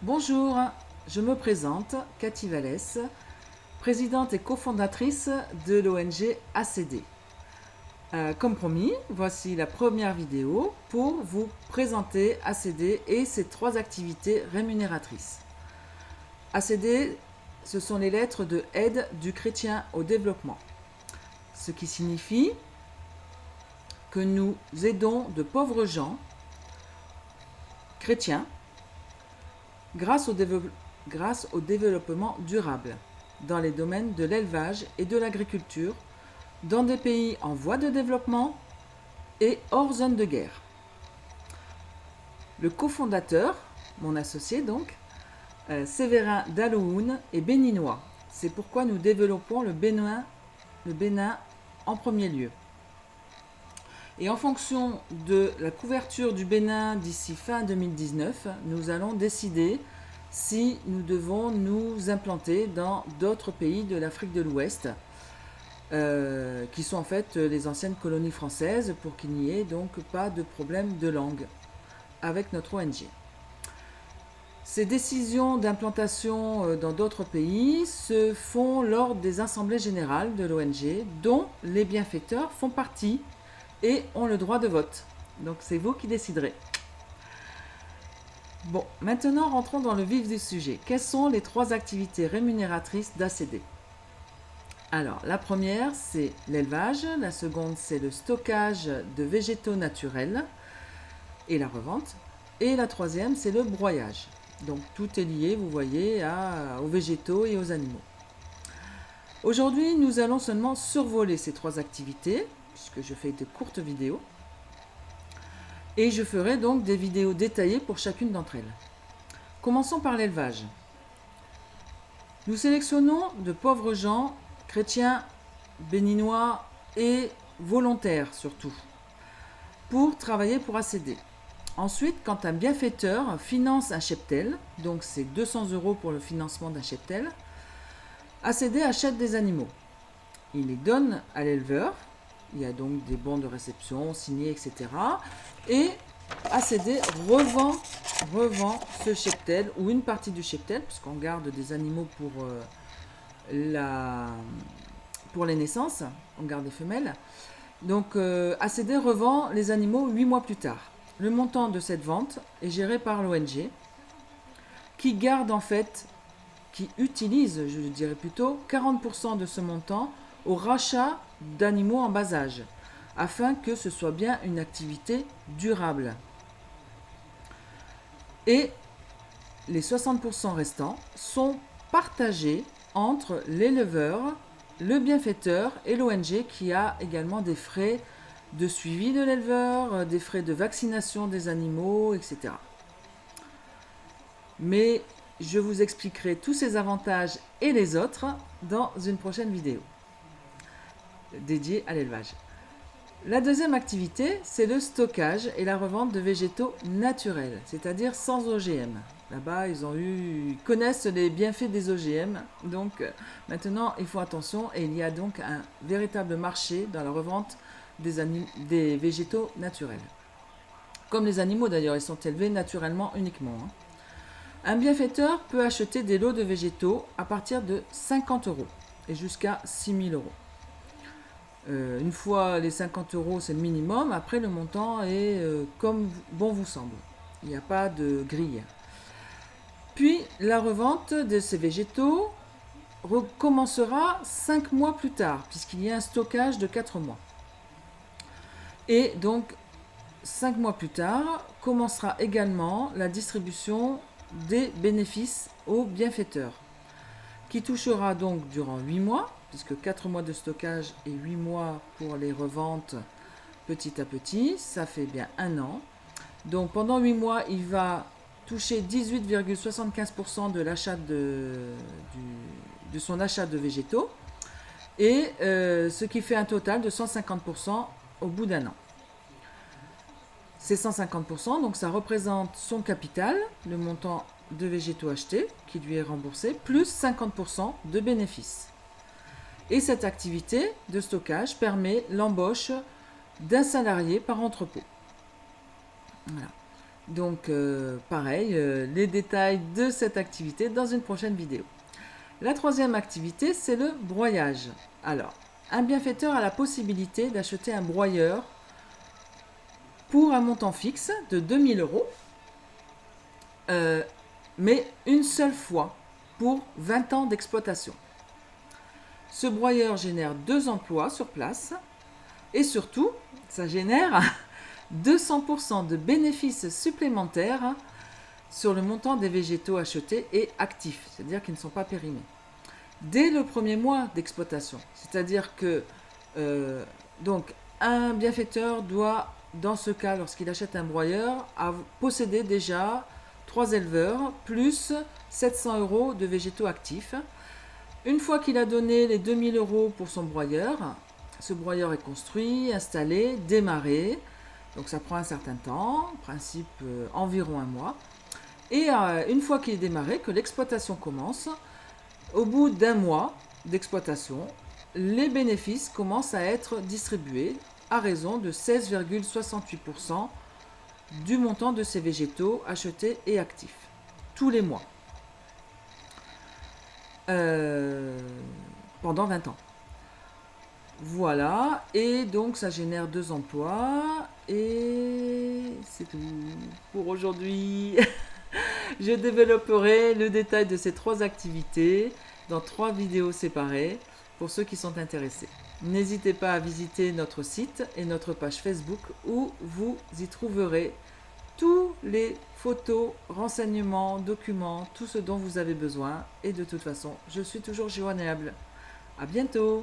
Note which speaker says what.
Speaker 1: Bonjour, je me présente, Cathy Vallès, présidente et cofondatrice de l'ONG ACD. Comme promis, voici la première vidéo pour vous présenter ACD et ses 3 activités rémunératrices. ACD, ce sont les lettres de aide du chrétien au développement, ce qui signifie que nous aidons de pauvres gens chrétiens grâce au développement durable dans les domaines de l'élevage et de l'agriculture, dans des pays en voie de développement et hors zone de guerre. Le cofondateur, mon associé donc, Séverin Dalouhoun, est béninois. C'est pourquoi nous développons le Bénin en premier lieu. Et en fonction de la couverture du Bénin d'ici fin 2019, nous allons décider si nous devons nous implanter dans d'autres pays de l'Afrique de l'Ouest, qui sont en fait les anciennes colonies françaises, pour qu'il n'y ait donc pas de problème de langue avec notre ONG. Ces décisions d'implantation dans d'autres pays se font lors des assemblées générales de l'ONG, dont les bienfaiteurs font partie et ont le droit de vote. Donc c'est vous qui déciderez. Bon, maintenant rentrons dans le vif du sujet. Quelles sont les 3 activités rémunératrices d'ACD? Alors, la première, c'est l'élevage. La seconde, c'est le stockage de végétaux naturels et la revente. Et la troisième, c'est le broyage. Donc tout est lié, vous voyez, aux végétaux et aux animaux. Aujourd'hui, nous allons seulement survoler ces 3 activités, puisque je fais de courtes vidéos. Et je ferai donc des vidéos détaillées pour chacune d'entre elles. Commençons par l'élevage. Nous sélectionnons de pauvres gens, chrétiens, béninois et volontaires surtout, pour travailler pour ACD. Ensuite, quand un bienfaiteur finance un cheptel, donc c'est 200 € pour le financement d'un cheptel, ACD achète des animaux. Il les donne à l'éleveur. Il y a donc des bons de réception signés, etc. Et ACD revend ce cheptel, ou une partie du cheptel, puisqu'on garde des animaux pour les naissances, on garde des femelles. Donc ACD revend les animaux 8 mois plus tard. Le montant de cette vente est géré par l'ONG, qui garde en fait, qui utilise, je dirais plutôt, 40% de ce montant au rachat d'animaux en bas âge, afin que ce soit bien une activité durable. Et les 60% restants sont partagés entre l'éleveur, le bienfaiteur et l'ONG, qui a également des frais de suivi de l'éleveur, des frais de vaccination des animaux, etc. Mais je vous expliquerai tous ces avantages et les autres dans une prochaine vidéo dédiée à l'élevage. La deuxième activité, c'est le stockage et la revente de végétaux naturels, c'est-à-dire sans OGM. Là-bas, ils connaissent les bienfaits des OGM, donc maintenant ils font attention, et il y a donc un véritable marché dans la revente des végétaux naturels. Comme les animaux d'ailleurs, ils sont élevés naturellement uniquement. Un bienfaiteur peut acheter des lots de végétaux à partir de 50 € et jusqu'à 6 000 €. Une fois les 50 €, c'est le minimum. Après, le montant est comme bon vous semble. Il n'y a pas de grille. Puis, la revente de ces végétaux recommencera 5 mois plus tard, puisqu'il y a un stockage de 4 mois. Et donc, 5 mois plus tard, commencera également la distribution des bénéfices aux bienfaiteurs, qui touchera donc durant 8 mois, puisque 4 mois de stockage et 8 mois pour les reventes petit à petit, ça fait bien 1 an. Donc pendant 8 mois, il va toucher 18,75% de l'achat de son achat de végétaux, et ce qui fait un total de 150% au bout d'1 an. Ces 150%, donc ça représente son capital, le montant de végétaux achetés qui lui est remboursé, plus 50% de bénéfices. Et cette activité de stockage permet l'embauche d'un salarié par entrepôt. Voilà. Donc pareil, les détails de cette activité dans une prochaine vidéo. La troisième activité, c'est le broyage. Alors, un bienfaiteur a la possibilité d'acheter un broyeur pour un montant fixe de 2000 €, mais une seule fois pour 20 ans d'exploitation. Ce broyeur génère 2 emplois sur place et surtout, ça génère 200% de bénéfices supplémentaires sur le montant des végétaux achetés et actifs, c'est-à-dire qu'ils ne sont pas périmés. Dès le premier mois d'exploitation, c'est-à-dire que donc un bienfaiteur doit, dans ce cas, lorsqu'il achète un broyeur, posséder déjà 3 éleveurs plus 700 € de végétaux actifs. Une fois qu'il a donné les 2000 € pour son broyeur, ce broyeur est construit, installé, démarré. Donc ça prend un certain temps, en principe environ un mois. Et une fois qu'il est démarré, que l'exploitation commence, au bout d'un mois d'exploitation, les bénéfices commencent à être distribués à raison de 16,68% du montant de ces végétaux achetés et actifs, tous les mois, pendant 20 ans. Voilà, et donc ça génère 2 emplois, et c'est tout pour aujourd'hui. Je développerai le détail de ces 3 activités dans 3 vidéos séparées pour ceux qui sont intéressés. N'hésitez pas à visiter notre site et notre page Facebook où vous y trouverez tous les photos, renseignements, documents, tout ce dont vous avez besoin. Et de toute façon, je suis toujours joignable. À bientôt!